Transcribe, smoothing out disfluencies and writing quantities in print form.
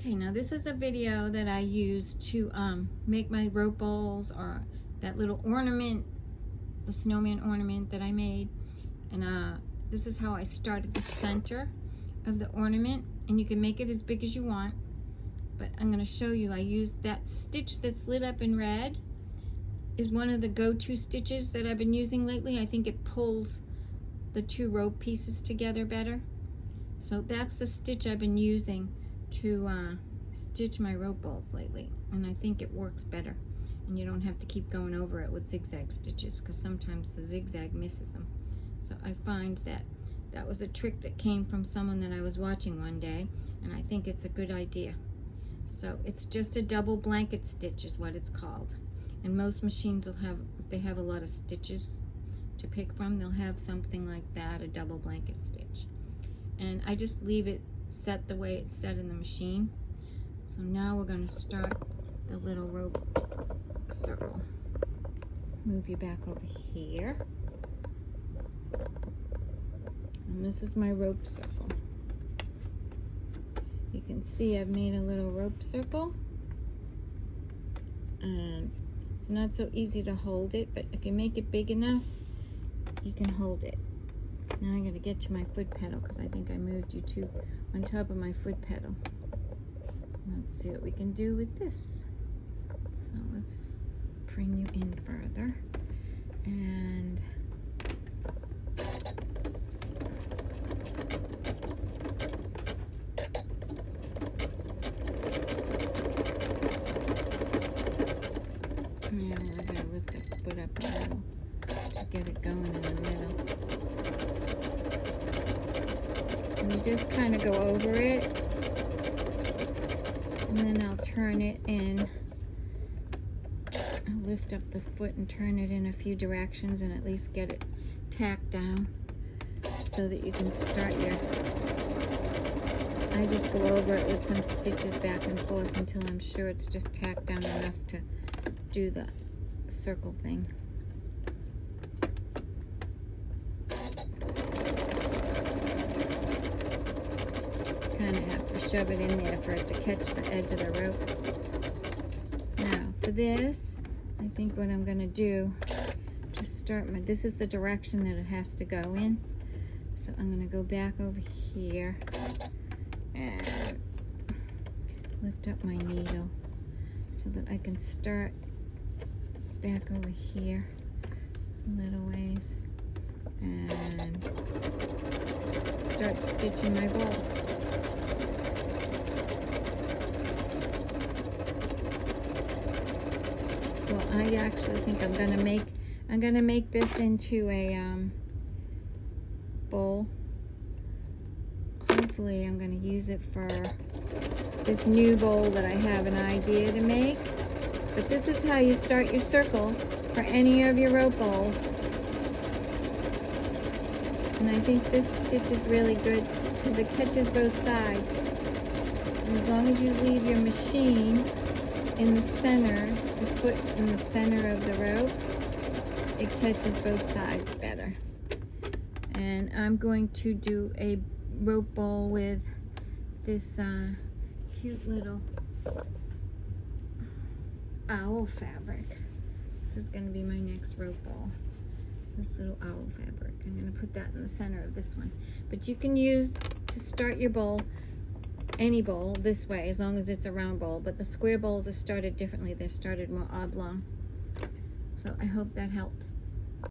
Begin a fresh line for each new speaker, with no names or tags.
Okay, now this is a video that I use to make my rope bowls, or that little ornament, the snowman ornament that I made. And this is how I started the center of the ornament, and you can make it as big as you want, but I'm going to show you. I used that stitch that's lit up in red, is one of the go-to stitches that I've been using lately. I think it pulls the two rope pieces together better. So that's the stitch I've been using to stitch my rope bowls lately, and I think it works better, and you don't have to keep going over it with zigzag stitches, because sometimes the zigzag misses them. So I find that that was a trick that came from someone that I was watching one day, and I think it's a good idea. So it's just a double blanket stitch is what it's called, and most machines will have, if they have a lot of stitches to pick from, they'll have something like that, a double blanket stitch. And I just leave it set the way it's set in the machine. So now we're going to start the little rope circle. Move you back over here. And this is my rope circle. You can see I've made a little rope circle. And it's not so easy to hold it, but if you make it big enough, you can hold it. Now I'm going to get to my foot pedal, because I think I moved you to on top of my foot pedal. Let's see what we can do with this. So let's bring you in further. And now I gotta lift the foot up a little to get it going in the middle. And you just kind of go over it, and then I'll turn it in. I'll lift up the foot and turn it in a few directions, and at least get it tacked down so that you can start your, I just go over it with some stitches back and forth until I'm sure it's just tacked down enough to do the circle thing. Kind of have to shove it in there for it to catch the edge of the rope. Now for this, I think what I'm going to do, just start my, this is the direction that it has to go in. So I'm going to go back over here and lift up my needle so that I can start back over here a little ways and start stitching my bowl. Well, I actually think I'm gonna make this into a bowl. Hopefully I'm gonna use it for this new bowl that I have an idea to make. But this is how you start your circle for any of your rope bowls. And I think this stitch is really good because it catches both sides. And as long as you leave your machine in the center, the foot in the center of the rope, it catches both sides better. And I'm going to do a rope bowl with this cute little owl fabric. This is going to be my next rope bowl. This little owl fabric. I'm going to put that in the center of this one. But you can use, to start your bowl, any bowl this way, as long as it's a round bowl. But the square bowls are started differently. They're started more oblong. So I hope that helps.